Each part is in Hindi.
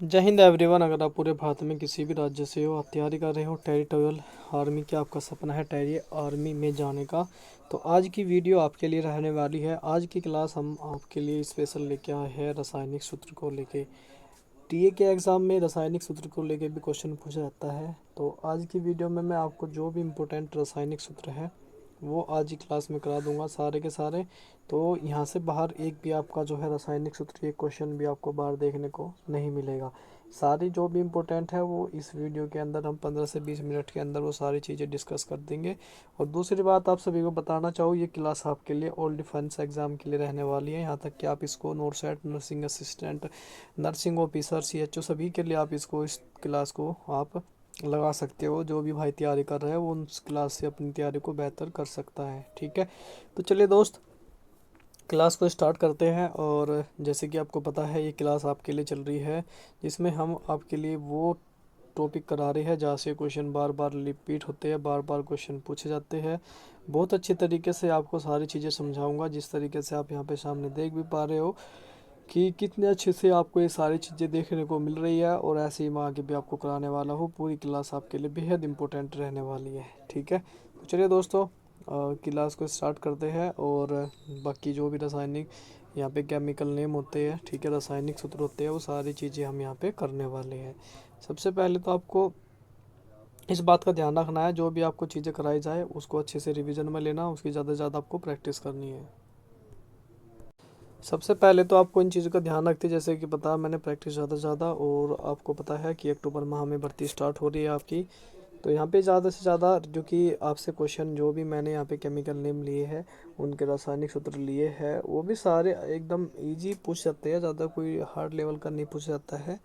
जय हिंद एवरीवन। अगर आप पूरे भारत में किसी भी राज्य से हो, आप तैयारी कर रहे हो टेरिटोरियल आर्मी की, आपका सपना है टेरी आर्मी में जाने का, तो आज की वीडियो आपके लिए रहने वाली है। आज की क्लास हम आपके लिए स्पेशल लेके आए हैं रासायनिक सूत्र को लेके। टीए के एग्ज़ाम में रासायनिक सूत्र को लेके भी क्वेश्चन पूछा जाता है। तो आज की वीडियो में मैं आपको जो भी इम्पोर्टेंट रासायनिक सूत्र है वो आज ही क्लास में करा दूंगा, सारे के सारे। तो यहाँ से बाहर एक भी आपका जो है रासायनिक सूत्र, ये क्वेश्चन भी आपको बाहर देखने को नहीं मिलेगा। सारी जो भी इम्पोर्टेंट है वो इस वीडियो के अंदर हम 15 से 20 मिनट के अंदर वो सारी चीज़ें डिस्कस कर देंगे। और दूसरी बात आप सभी को बताना चाहूँ, ये क्लास आपके लिए ऑल डिफेंस एग्जाम के लिए रहने वाली है। यहाँ तक कि आप इसको NORCET, nursing assistant, nursing officer, CHO सभी के लिए आप इसको, इस क्लास को आप लगा सकते हो। जो भी भाई तैयारी कर रहा है वो उस क्लास से अपनी तैयारी को बेहतर कर सकता है। ठीक है, तो चलिए दोस्त, क्लास को स्टार्ट करते हैं। और जैसे कि आपको पता है, ये क्लास आपके लिए चल रही है जिसमें हम आपके लिए वो टॉपिक करा रहे हैं जहाँ से क्वेश्चन बार बार रिपीट होते हैं, बार बार क्वेश्चन पूछे जाते हैं। बहुत अच्छे तरीके से आपको सारी चीज़ें समझाऊंगा, जिस तरीके से आप यहाँ पे सामने देख भी पा रहे हो कि कितने अच्छे से आपको ये सारी चीज़ें देखने को मिल रही है। और ऐसे ही मैं आगे भी आपको कराने वाला हूँ। पूरी क्लास आपके लिए बेहद इंपॉर्टेंट रहने वाली है। ठीक है, तो चलिए दोस्तों, क्लास को स्टार्ट करते हैं। और बाकी जो भी रासायनिक यहाँ पे केमिकल नेम होते हैं, ठीक है, रासायनिक सूत्र होते हैं, वो सारी चीज़ें हम यहाँ पे करने वाले हैं। सबसे पहले तो आपको इस बात का ध्यान रखना है, जो भी आपको चीज़ें कराई जाए उसको अच्छे से रिवीजन में लेना, उसकी ज़्यादा से ज़्यादा आपको प्रैक्टिस करनी है। सबसे पहले तो आपको इन चीज़ों का ध्यान रखते, जैसे कि पता मैंने प्रैक्टिस ज़्यादा से ज़्यादा, और आपको पता है कि अक्टूबर माह में भर्ती स्टार्ट हो रही है आपकी। तो यहाँ पे ज़्यादा से ज़्यादा जो कि आपसे क्वेश्चन जो भी मैंने यहाँ पे केमिकल नेम लिए हैं, उनके रासायनिक सूत्र लिए हैं, वो भी सारे एकदम इजी पूछ जाते हैं। ज़्यादा कोई हार्ड लेवल का नहीं पूछा जाता है,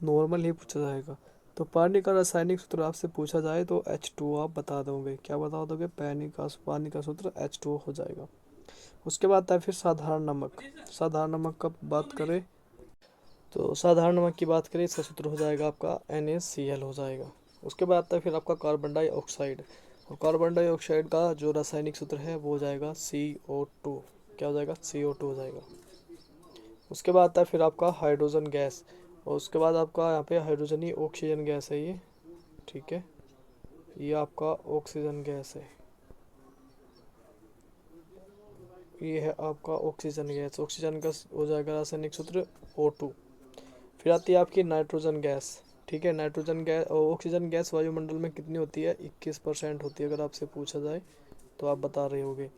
नॉर्मल ही पूछा जाएगा। तो पानी का रासायनिक सूत्र आपसे पूछा जाए तो H2O आप बता दोगे। क्या बता दोगे? पानी का सूत्र H2O हो जाएगा। उसके बाद आता है फिर साधारण नमक। साधारण नमक का बात करें तो साधारण नमक की बात करें, इसका सूत्र हो जाएगा आपका NaCl हो जाएगा। उसके बाद आता है फिर आपका कार्बन डाइऑक्साइड। और कार्बन डाइऑक्साइड का जो रासायनिक सूत्र है वो हो जाएगा CO2। क्या हो जाएगा? CO2 हो जाएगा। उसके बाद आता है फिर आपका हाइड्रोजन गैस। और उसके बाद आपका यहाँ पे हाइड्रोजन ही ऑक्सीजन गैस है ये। ठीक है, ये आपका ऑक्सीजन गैस है, ये है आपका ऑक्सीजन गैस। ऑक्सीजन का हो जाएगा रासायनिक सूत्र O2। फिर आती है आपकी नाइट्रोजन गैस। ठीक है, नाइट्रोजन गैस और ऑक्सीजन गैस वायुमंडल में कितनी होती है? 21% होती है। अगर आपसे पूछा जाए तो आप बता रहे होगे।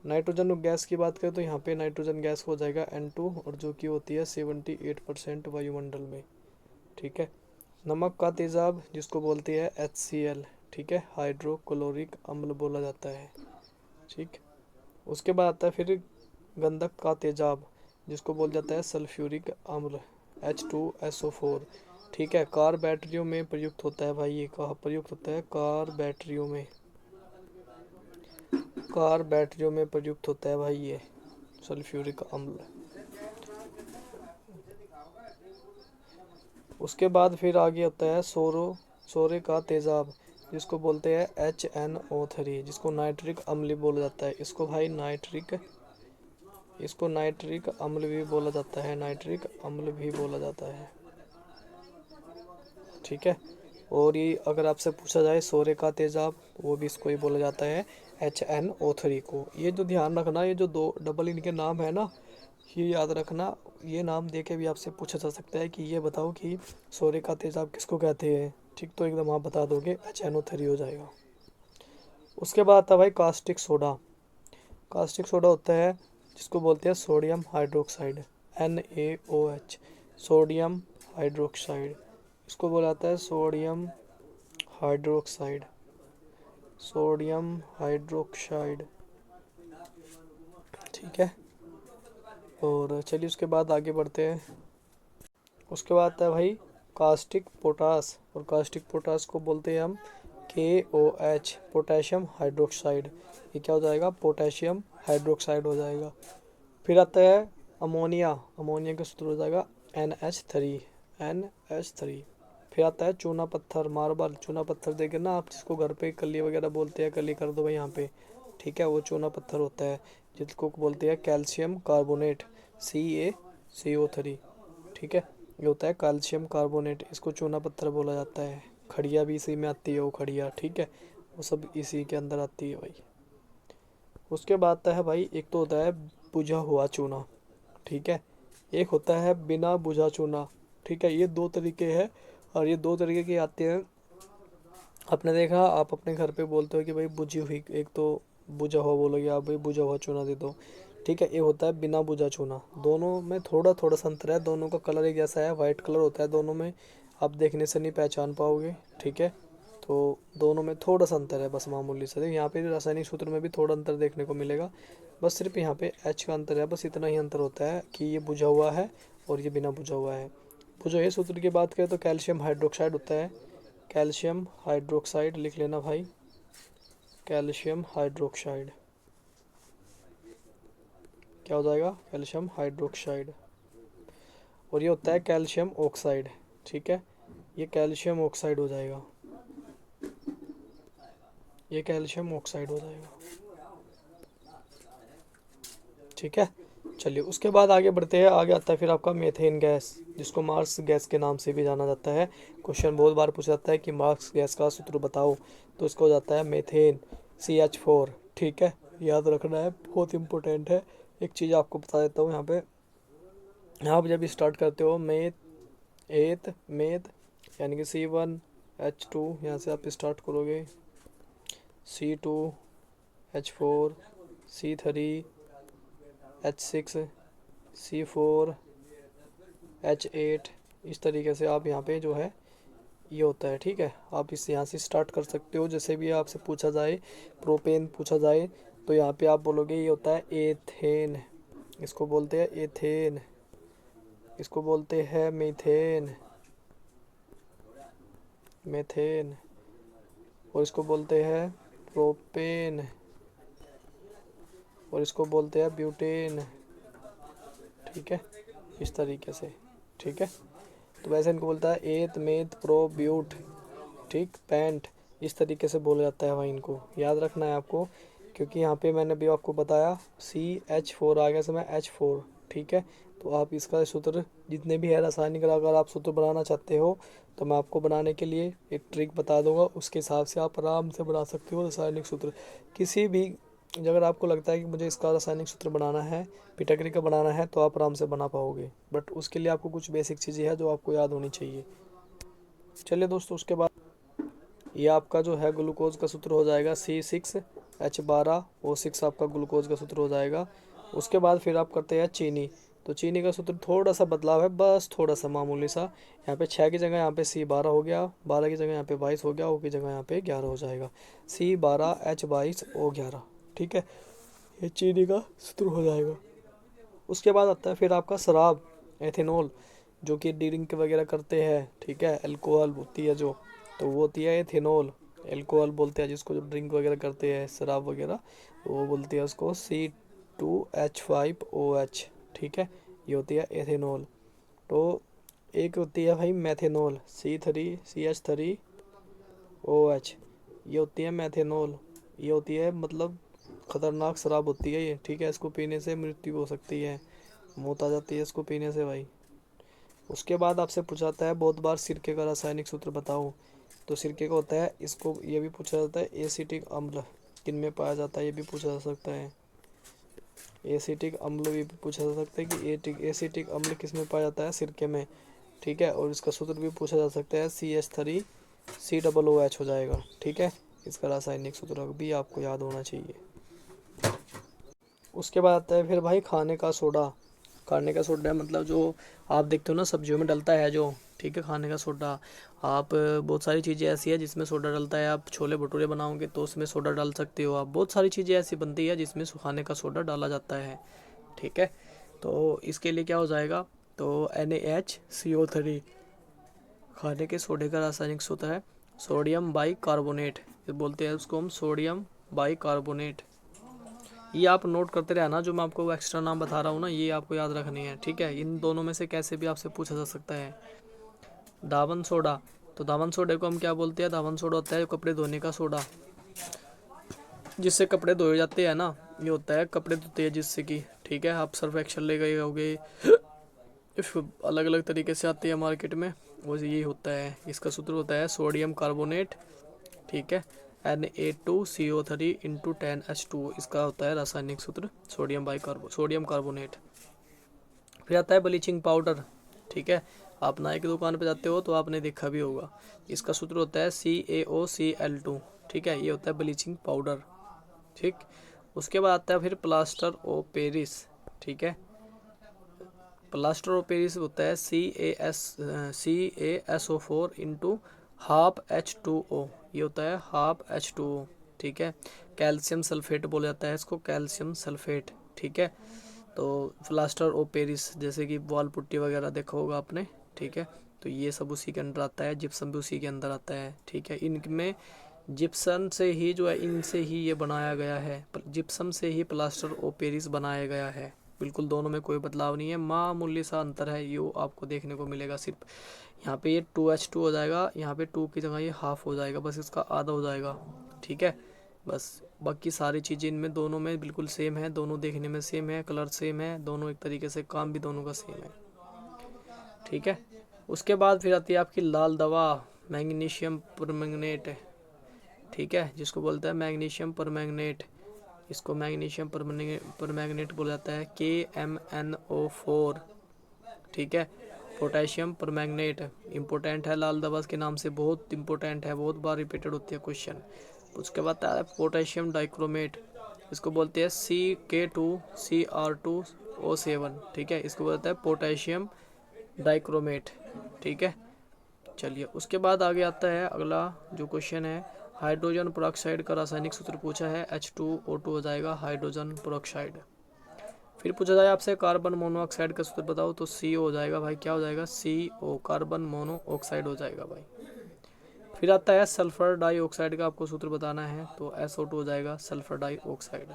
नाइट्रोजन गैस की बात करें तो यहाँ पे नाइट्रोजन गैस हो जाएगा N2, और जो कि होती है 78% वायुमंडल में। ठीक है, नमक का तेजाब जिसको बोलते हैं HCl, ठीक है, हाइड्रोक्लोरिक अम्ल बोला जाता है। ठीक, उसके बाद आता है फिर गंधक का तेजाब जिसको बोल जाता है सल्फ्यूरिक अम्ल, H2SO4। ठीक है, कार बैटरियों में प्रयुक्त होता है भाई। ये कहाँ प्रयुक्त होता है? कार बैटरियों में, कार बैटरियों में प्रयुक्त होता है भाई ये सल्फ्यूरिक अम्ल। उसके बाद फिर आगे होता है सोरे का तेजाब जिसको बोलते हैं HNO3, जिसको नाइट्रिक अम्ल बोला जाता है। इसको भाई नाइट्रिक अम्ल भी बोला जाता है, नाइट्रिक अम्ल भी बोला जाता है। ठीक है, और ये अगर आपसे पूछा जाए सोरे का तेजाब, वो भी इसको ही बोला जाता है HNO3 को। ये जो ध्यान रखना, ये जो दो डबल इनके नाम है ना, ये याद रखना। ये नाम दे के भी आपसे पूछा जा सकता है कि ये बताओ कि सोरे का तेजाब किसको कहते हैं। ठीक, तो एकदम आप बता दोगे HNO3 हो जाएगा। उसके बाद आता है भाई कास्टिक सोडा। कास्टिक सोडा होता है जिसको बोलते हैं sodium hydroxide, NaOH, sodium hydroxide. इसको बोला जाता है सोडियम हाइड्रोक्साइड, सोडियम हाइड्रोक्साइड। ठीक है, और चलिए उसके बाद आगे बढ़ते हैं। उसके बाद आता है भाई कास्टिक पोटास। और कास्टिक पोटास को बोलते हैं हम KOH, पोटेशियम हाइड्रोक्साइड। ये क्या हो जाएगा? पोटेशियम हाइड्रोक्साइड हो जाएगा। फिर आता है अमोनिया। अमोनिया का सूत्र हो जाएगा NH3। फिर आता है चूना पत्थर, मार्बल। चूना पत्थर देखे ना आप, जिसको घर पे कली वगैरह बोलते हैं, कली कर दो भाई यहाँ पे। ठीक है, वो चूना पत्थर होता है जिसको बोलते हैं कैल्शियम कार्बोनेट, CaCO3। ठीक है, ये होता है कैल्शियम कार्बोनेट, इसको चूना पत्थर बोला जाता है। खड़िया भी इसी में आती है, वो खड़िया, ठीक है, वो सब इसी के अंदर आती है भाई। उसके बाद आता है भाई, एक तो होता है बुझा हुआ चूना, ठीक है, एक होता है बिना बुझा चूना, ठीक है। ये दो तरीके हैं और ये दो तरीके के आते हैं। आपने देखा, आप अपने घर पे बोलते हो कि भाई बुझी हुई, एक तो बुझा हुआ बोलोगे आप, भाई बुझा हुआ चूना दे दो, ठीक है। ये होता है बिना बुझा चूना, दोनों में थोड़ा थोड़ा सा अंतर है, दोनों का कलर एक जैसा है, वाइट कलर होता है दोनों में, आप देखने से नहीं पहचान पाओगे, ठीक है। तो दोनों में थोड़ा सा अंतर है बस, मामूली सा। यहाँ पे रासायनिक सूत्र में भी थोड़ा अंतर देखने को मिलेगा, बस सिर्फ यहाँ पे एच का अंतर है, बस इतना ही अंतर होता है कि ये बुझा हुआ है और ये बिना बुझा हुआ है। बुझे हुए सूत्र की बात करें तो कैल्शियम हाइड्रोक्साइड होता है, कैल्शियम हाइड्रोक्साइड लिख लेना भाई, कैल्शियम हाइड्रोक्साइड क्या हो जाएगा, कैल्शियम हाइड्रोक्साइड। और ये होता है कैल्शियम ऑक्साइड, ठीक है, ये कैल्शियम ऑक्साइड हो जाएगा, ये कैल्शियम ऑक्साइड हो जाएगा, ठीक है। चलिए उसके बाद आगे बढ़ते हैं, आगे आता है फिर आपका मेथेन गैस, जिसको मार्स गैस के नाम से भी जाना जाता है। क्वेश्चन बहुत बार पूछा जाता है कि मार्स गैस का सूत्र बताओ, तो इसको हो जाता है मेथेन CH4, ठीक है, याद रखना है, बहुत इंपॉर्टेंट है। एक चीज़ आपको बता देता हूँ यहाँ पे, आप जब स्टार्ट करते हो मेथ यानी कि C1H2, यहाँ से आप स्टार्ट करोगे, C2H4, C3H6, C4H8, इस तरीके से आप यहाँ पे जो है ये होता है, ठीक है। आप इस यहाँ से स्टार्ट कर सकते हो, जैसे भी आपसे पूछा जाए, प्रोपेन पूछा जाए, तो यहाँ पे आप बोलोगे ये होता है एथेन, इसको बोलते हैं एथेन, इसको बोलते हैं मीथेन, मेथेन, और इसको बोलते हैं प्रोपेन, और इसको बोलते हैं ब्यूटेन, ठीक है, इस तरीके से, ठीक है। तो वैसे इनको बोलता है एथ मेथ प्रो ब्यूट, ठीक, पेंट, इस तरीके से बोला जाता है भाई, इनको याद रखना है आपको, क्योंकि यहाँ पे मैंने भी आपको बताया CH4 आ गया समय H4, ठीक है। तो आप इसका सूत्र जितने भी है रासायनिक, अगर आप सूत्र बनाना चाहते हो तो मैं आपको बनाने के लिए एक ट्रिक बता दूंगा, उसके हिसाब से आप आराम से बना सकते हो रासायनिक सूत्र। किसी भी, अगर आपको लगता है कि मुझे इसका रासायनिक सूत्र बनाना है, पिटागोरस का बनाना है, तो आप आराम से बना पाओगे, बट उसके लिए आपको कुछ बेसिक चीज़ें हैं जो आपको याद होनी चाहिए। चलिए दोस्तों, उसके बाद ये आपका जो है ग्लूकोज का सूत्र हो जाएगा C6H12O6, आपका ग्लूकोज का सूत्र हो जाएगा। उसके बाद फिर आप करते हैं चीनी, तो चीनी का सूत्र थोड़ा सा बदलाव है, बस थोड़ा सा मामूली सा, यहाँ पे 6 की जगह यहाँ पे C12 हो गया, 12 की जगह यहाँ पे 22 हो गया, O की जगह यहाँ पे 11 हो जाएगा, C12H22O11, ठीक है, ये चीनी का सूत्र हो जाएगा। उसके बाद आता है फिर आपका शराब, एथेनॉल, जो कि ड्रिंक वगैरह करते हैं, ठीक है, अल्कोहल होती है जो, तो वो होती है एथेनॉल, अल्कोहल बोलते हैं जिसको, जो ड्रिंक वगैरह करते हैं शराब वगैरह, वो बोलते हैं उसको C2H5OH, ठीक है, ये होती है एथेनॉल। तो एक होती है भाई मैथेनॉल, C3CH3OH, ये होती है मैथेनॉल, ये होती है मतलब खतरनाक शराब होती है ये, ठीक है, इसको पीने से मृत्यु हो सकती है, मौत आ जाती है इसको पीने से भाई। उसके बाद आपसे पूछा जाता है बहुत बार सिरके का रासायनिक सूत्र बताओ, तो सिरके का होता है, इसको ये भी पूछा जाता है एसिटिक अम्ल किन में पाया जाता है, ये भी पूछा जा सकता है, एसिटिक अम्ल भी पूछा जा सकता है कि एसिटिक अम्ल किस में पाया जाता है, सिरके में, ठीक है। और इसका सूत्र भी पूछा जा सकता है CH3COOH हो जाएगा, ठीक है, इसका रासायनिक सूत्र भी आपको याद होना चाहिए। उसके बाद आता है फिर भाई खाने का सोडा, खाने का सोडा मतलब जो आप देखते हो ना सब्जियों में डलता है जो, ठीक है, खाने का सोडा। आप बहुत सारी चीज़ें ऐसी है जिसमें सोडा डलता है, आप छोले भटूरे बनाओगे तो उसमें सोडा डाल सकते हो आप, बहुत सारी चीज़ें ऐसी बनती है जिसमें खाने का सोडा डाला जाता है, ठीक है। तो इसके लिए क्या हो जाएगा, तो NaHCO3, खाने के सोडे का रासायनिक सूत्र है सोडियम बाई कार्बोनेट, बोलते हैं उसको हम सोडियम बाई कार्बोनेट। ये आप नोट करते रहना, जो मैं आपको एक्स्ट्रा नाम बता रहा हूँ ना, ये आपको याद रखनी है, ठीक है। इन दोनों में से कैसे भी आपसे पूछा जा सकता है। दावन सोडा, तो दावन सोडे को हम क्या बोलते हैं, दावन सोडा होता है कपड़े धोने का सोडा, जिससे कपड़े धोए जाते हैं ना, ये होता है कपड़े धोते हैं जिससे कि, ठीक है, आप सर्फ एक्सेल ले गए होगे इफ अलग अलग तरीके से आती है मार्केट में, वो यही होता है। इसका सूत्र होता है सोडियम कार्बोनेट, ठीक है, Na2CO3 इंटू 10H2O, इसका होता है रासायनिक सूत्र सोडियम कार्बोनेट। फिर आता है ब्लीचिंग पाउडर, ठीक है, आप नाई की दुकान पे जाते हो तो आपने देखा भी होगा। इसका सूत्र होता है CaOCl2, ठीक है, ये होता है ब्लीचिंग पाउडर, ठीक। उसके बाद आता है फिर प्लास्टर ऑफ पेरिस, ठीक है, प्लास्टर ऑफ पेरिस होता है CaSO4 इंटू हाफ H2O, ये होता है हाफ H2O, ठीक है। कैल्शियम सल्फेट बोला जाता है इसको, कैल्शियम सल्फेट, ठीक है। तो प्लास्टर ऑफ पेरिस जैसे कि वॉल पुट्टी वगैरह देखा होगा आपने, ठीक है, तो ये सब उसी के अंदर आता है। जिप्सम भी उसी के अंदर आता है, ठीक है। इनमें जिप्सम से ही जो है, इनसे ही ये बनाया गया है, जिप्सम से ही प्लास्टर ऑफ पेरिस बनाया गया है, बिल्कुल दोनों में कोई बदलाव नहीं है, मामूली सा अंतर है ये आपको देखने को मिलेगा। सिर्फ यहाँ पे ये 2H2 हो जाएगा, यहाँ पे 2 की जगह ये हाफ हो जाएगा, बस इसका आधा हो जाएगा, ठीक है। बस बाकी सारी चीज़ें इनमें दोनों में बिल्कुल सेम है, दोनों देखने में सेम है, कलर सेम है, दोनों एक तरीके से काम भी दोनों का सेम है, ठीक है। उसके बाद फिर आती है आपकी लाल दवा, मैग्नीशियम परमैंगनेट, ठीक है, जिसको बोलते हैं मैग्नीशियम परमैंगनेट, इसको मैग्नीशियम परमैंगनेट बोला जाता है, KMnO4, ठीक है। पोटेशियम परमैंगनेट इम्पोर्टेंट है, लाल दवा के नाम से बहुत इंपॉर्टेंट है, बहुत बार रिपीटेड होती है क्वेश्चन। उसके बाद आता है पोटेशियम डाइक्रोमेट, इसको बोलते हैं CK2Cr2O7, ठीक है, इसको बोलते हैं पोटेशियम डाइक्रोमेट, ठीक है। चलिए उसके बाद आगे आता है अगला जो क्वेश्चन है, हाइड्रोजन पेरोक्साइड का रासायनिक सूत्र पूछा है, H2O2 हो जाएगा हाइड्रोजन पेरोक्साइड। फिर पूछा जाए आपसे कार्बन मोनोऑक्साइड का सूत्र बताओ, तो CO हो जाएगा भाई, क्या हो जाएगा, CO, कार्बन मोनोऑक्साइड हो जाएगा भाई। फिर आता है सल्फर डाइऑक्साइड का आपको सूत्र बताना है, तो SO2 हो जाएगा सल्फर डाइऑक्साइड।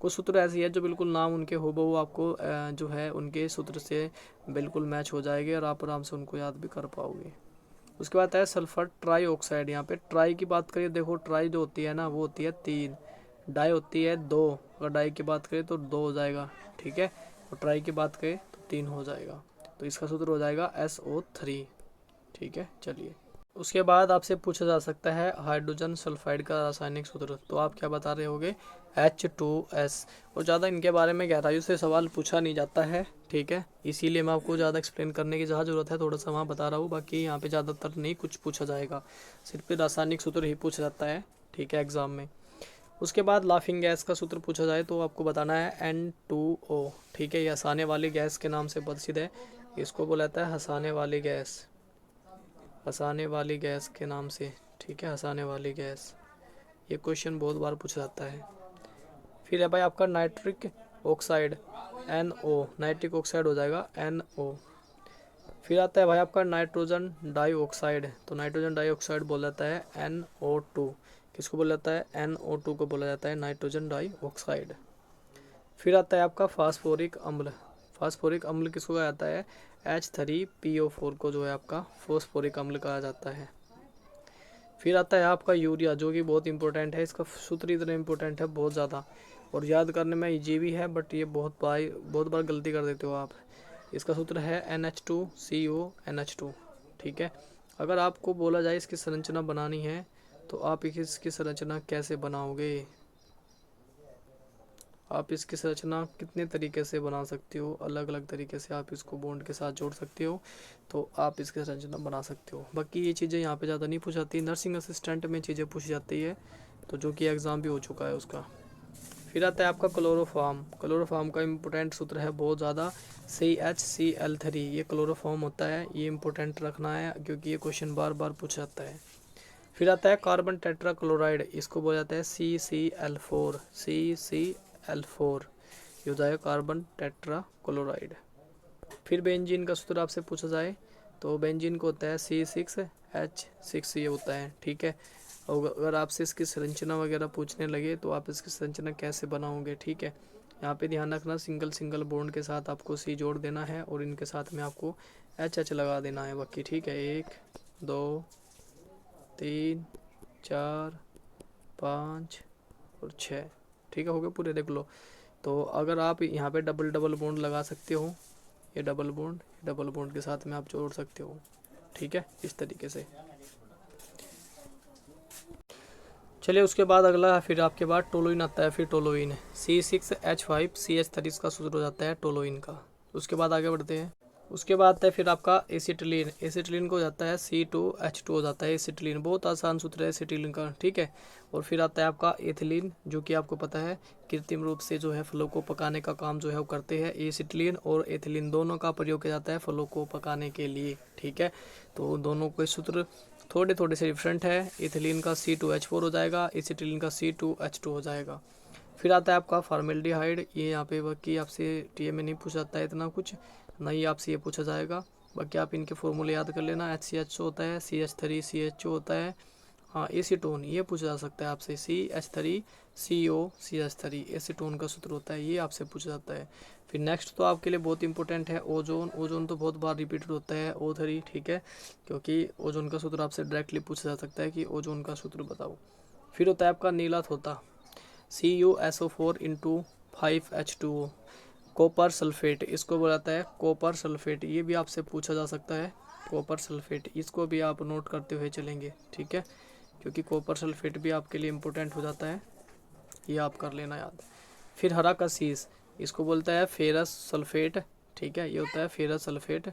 कुछ सूत्र ऐसी है जो बिल्कुल नाम उनके होबहू आपको जो है उनके सूत्र से बिल्कुल मैच हो जाएंगे और आप आराम से उनको याद भी कर पाओगे। उसके बाद है सल्फर ट्राईऑक्साइड, यहाँ पे ट्राई की बात करिए, देखो ट्राई जो होती है ना वो होती है 3, डाई होती है 2, अगर डाई की बात करें तो 2 हो जाएगा, ठीक है, और ट्राई की बात करें तो 3 हो जाएगा, तो इसका सूत्र हो जाएगा SO3, ठीक है। चलिए उसके बाद आपसे पूछा जा सकता है हाइड्रोजन सल्फाइड का रासायनिक सूत्र, तो आप क्या बता रहे होगे, H2S, और ज़्यादा इनके बारे में गहराई से सवाल पूछा नहीं जाता है, ठीक है, इसीलिए मैं आपको ज़्यादा एक्सप्लेन करने की जहाँ ज़रूरत है थोड़ा सा वहाँ बता रहा हूँ, बाकी यहाँ पे ज़्यादातर नहीं कुछ पूछा जाएगा, सिर्फ रासायनिक सूत्र ही पूछा जाता है, ठीक है, एग्ज़ाम में। उसके बाद लाफिंग गैस का सूत्र पूछा जाए तो आपको बताना है N2O, ठीक है, ये हंसाने वाली गैस के नाम से प्रसिद्ध है, इसको बोला जाता है हंसाने वाली गैस, हंसाने वाली गैस के नाम से, ठीक है, हंसाने वाली गैस, ये क्वेश्चन बहुत बार पूछा जाता है। फिर है भाई आपका nitric oxide, NO, nitric oxide हो जाएगा NO। फिर आता है भाई आपका नाइट्रोजन डाइऑक्साइड, तो नाइट्रोजन डाइऑक्साइड बोला जाता है NO2, किसको बोला जाता है, NO2 को बोला जाता है नाइट्रोजन डाइऑक्साइड। फिर आता है आपका फास्फोरिक अम्ल, फास्फोरिक अम्ल किसको कहा जाता है, H3PO4 को जो है आपका फास्फोरिक अम्ल कहा जाता है। फिर आता है आपका यूरिया, जो कि बहुत इंपॉर्टेंट है, इसका सूत्र इतना इंपॉर्टेंट है बहुत ज़्यादा, और याद करने में इजी भी है, बट ये बहुत बार गलती कर देते हो आप। इसका सूत्र है NH2CONH2, ठीक है। अगर आपको बोला जाए इसकी संरचना बनानी है तो आप इसकी संरचना कैसे बनाओगे, आप इसकी संरचना कितने तरीके से बना सकते हो, अलग अलग तरीके से आप इसको बॉन्ड के साथ जोड़ सकते हो, तो आप इसकी संरचना बना सकते हो। बाकी ये चीज़ें यहाँ पे ज़्यादा नहीं पूछ जाती, नर्सिंग असिस्टेंट में चीज़ें पूछी जाती है, तो जो कि एग्ज़ाम भी हो चुका है उसका। फिर आता है आपका क्लोरोफॉर्म, क्लोरोफॉर्म का इम्पोर्टेंट सूत्र है बहुत ज़्यादा, CHCl3, ये क्लोरोफॉर्म होता है, ये इम्पोर्टेंट रखना है क्योंकि ये क्वेश्चन बार बार पूछा जाता है। फिर आता है कार्बन टेट्रा क्लोराइड, इसको बोला जाता है CCl4, CCl4, ये हो जाएगा कार्बन टेट्रा क्लोराइड। फिर बेंजीन का सूत्र आपसे पूछा जाए तो बेंजीन को होता है C6H6, ये होता है, ठीक है। और अगर आपसे इसकी संरचना वगैरह पूछने लगे तो आप इसकी संरचना कैसे बनाओगे, ठीक है, यहाँ पे ध्यान रखना, सिंगल सिंगल बॉन्ड के साथ आपको C जोड़ देना है और इनके साथ में आपको HH लगा देना है बाकी, ठीक है, 1 2 3 4 5 और 6, ठीक है, हो गए पूरे, देख लो। तो अगर आप यहाँ पे डबल डबल बॉन्ड लगा सकते हो ये डबल बॉन्ड के साथ में आप जोड़ सकते हो, ठीक है, इस तरीके से। चलिए उसके बाद अगला फिर आपके बाद टोलुइन आता है, फिर टोलुइन C6H5CH3 इसका सूत्र हो जाता है टोलुइन का। उसके बाद आगे बढ़ते हैं। उसके बाद आता है फिर आपका एसिटिलीन, एसिटिलीन को हो जाता है C2H2 हो जाता है एसिटिलीन, बहुत आसान सूत्र है एसिटिलीन का, ठीक है। और फिर आता है आपका एथिलीन, जो कि आपको पता है कृत्रिम रूप से जो है फलों को पकाने का काम जो है वो करते हैं। एसिटिलीन और एथिलीन दोनों का प्रयोग किया जाता है फलों को पकाने के लिए, ठीक है। तो दोनों के सूत्र थोड़े थोड़े से डिफरेंट है। एथिलीन का C2H4 हो जाएगा, एसिटिलीन का C2H2 हो जाएगा। फिर आता है आपका फॉर्मेल्डिहाइड, ये यहाँ पे बाकी आपसे टीए में नहीं पूछा जाता है इतना कुछ, नहीं आपसे ये पूछा जाएगा। बाकी आप इनके फॉर्मूले याद कर लेना, HCHO होता है, CH3CHO होता है, हाँ एसीटोन ये पूछा जा सकता है आपसे, CH3CO एसीटोन का सूत्र होता है, ये आपसे पूछा जाता है। फिर नेक्स्ट तो आपके लिए बहुत इंपॉर्टेंट है ओजोन, ओजोन तो बहुत बार रिपीटेड होता है O3, ठीक है, क्योंकि ओजोन का सूत्र आपसे डायरेक्टली पूछा जा सकता है कि ओजोन का सूत्र बताओ। फिर होता है आपका नीला थोता, CuSO4 × 5H2O, कॉपर सल्फेट इसको बोलाता है कॉपर सल्फेट, ये भी आपसे पूछा जा सकता है कॉपर सल्फेट, इसको भी आप नोट करते हुए चलेंगे, ठीक है, क्योंकि कॉपर सल्फेट भी आपके लिए इम्पोर्टेंट हो जाता है, ये आप कर लेना याद। फिर हरा का शीश, इसको बोलता है फेरस सल्फेट, ठीक है, ये होता है फेरस सल्फेट।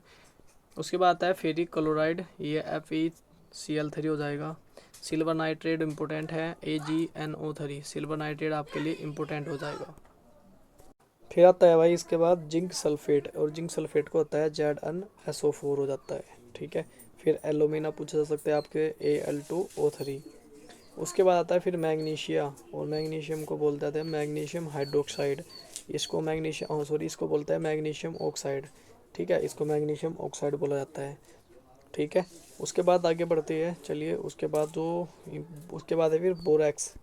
उसके बाद आता है फेरिक क्लोराइड, ये FeCl3 हो जाएगा। सिल्वर नाइट्रेट इम्पोर्टेंट है, AgNO3, सिल्वर नाइट्रेट आपके लिए इम्पोर्टेंट हो जाएगा। फिर आता है भाई इसके बाद जिंक सल्फेट, और जिंक सल्फेट को होता है ZnSO4 हो जाता है, ठीक है। फिर एलुमिना पूछा जा सकता है आपके Al2O3। उसके बाद आता है फिर मैग्नीशिया, और मैग्नीशियम को बोलते हैं मैग्नीशियम हाइड्रोक्साइड, इसको मैग्नीशियम इसको बोलते हैं मैग्नीशियम ऑक्साइड, ठीक है, इसको मैग्नीशियम ऑक्साइड बोला जाता है, ठीक है। उसके बाद आगे बढ़ते हैं, चलिए उसके बाद है फिर बोरैक्स,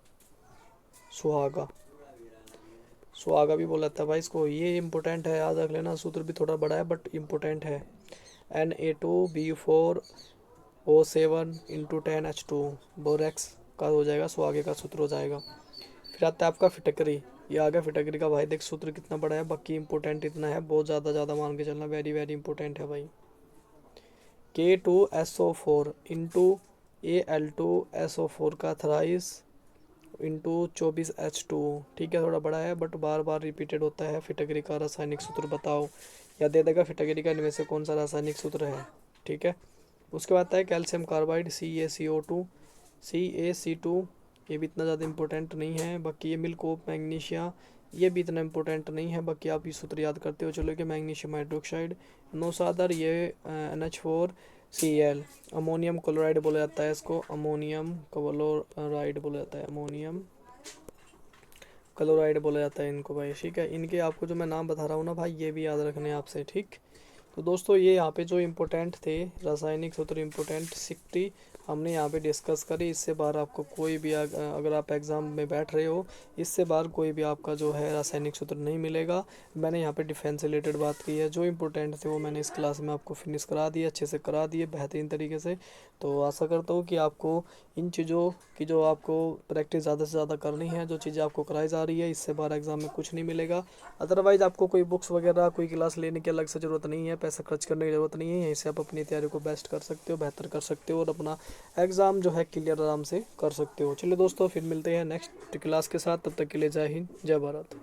सुहागा, सुहागा भी बोला जाता है भाई इसको, ये इंपॉर्टेंट है, याद रख लेना, सूत्र भी थोड़ा बड़ा है बट इम्पोर्टेंट है। Na2B4O7 × 10H2 बोरैक्स का हो जाएगा, सुहागे का सूत्र हो जाएगा। फिर आता है आपका फिटकरी, ये आ गया फिटकरी का, भाई देख सूत्र कितना बड़ा है, बाकी इंपॉर्टेंट इतना है, बहुत ज़्यादा मान के चलना, वेरी वेरी इंपॉर्टेंट है भाई। K2SO4 × Al2SO4 का थ्राइस × 24H2, ठीक है, थोड़ा बड़ा है बट बार बार रिपीटेड होता है। फिटकरी का रासायनिक सूत्र बताओ, या दे देगा फिटकरी का इनमें से कौन सा रासायनिक सूत्र है, ठीक है। उसके बाद आता है कैल्शियम कार्बाइड, CaCO2, ये भी इतना ज़्यादा इंपॉर्टेंट नहीं है। बाकी ये मिल्क ऑफ मैग्नीशिया, ये भी इतना इंपॉर्टेंट नहीं है, बाकी आप ये सूत्र याद करते हो चलो कि मैग्नीशियम हाइड्रोक्साइड। नौसादर ये NH4Cl, अमोनियम क्लोराइड बोला जाता है इसको, अमोनियम क्लोराइड बोला जाता है, अमोनियम क्लोराइड बोला जाता है इनको भाई, ठीक है। इनके आपको जो मैं नाम बता रहा हूँ ना भाई, ये भी याद रखने हैं आपसे, ठीक। तो दोस्तों ये यहाँ पे जो इम्पोर्टेंट थे रासायनिक सूत्र इम्पोर्टेंट 60 हमने यहाँ पे डिस्कस करी। इससे बाहर आपको कोई भी अगर आप एग्ज़ाम में बैठ रहे हो, इससे बाहर कोई भी आपका जो है रासायनिक सूत्र नहीं मिलेगा। मैंने यहाँ पे डिफेंस से रिलेटेड बात की है, जो इम्पोर्टेंट थे वो मैंने इस क्लास में आपको फिनिश करा दिए, अच्छे से करा दिए बेहतरीन तरीके से। तो आशा करता हूँ कि आपको इन चीज़ों की जो आपको प्रैक्टिस ज़्यादा से ज़्यादा करनी है, जो चीज़ें आपको कराई जा रही है, इससे बाहर एग्ज़ाम में कुछ नहीं मिलेगा। अदरवाइज़ आपको कोई बुक्स वगैरह कोई क्लास लेने की अलग से ज़रूरत नहीं है, पैसा खर्च करने की ज़रूरत नहीं है, यहीं से आप अपनी तैयारी को बेस्ट कर सकते हो, बेहतर कर सकते हो, और अपना एग्ज़ाम जो है क्लियर आराम से कर सकते हो। चलिए दोस्तों फिर मिलते हैं नेक्स्ट क्लास के साथ, तब तक के लिए जय हिंद जय भारत।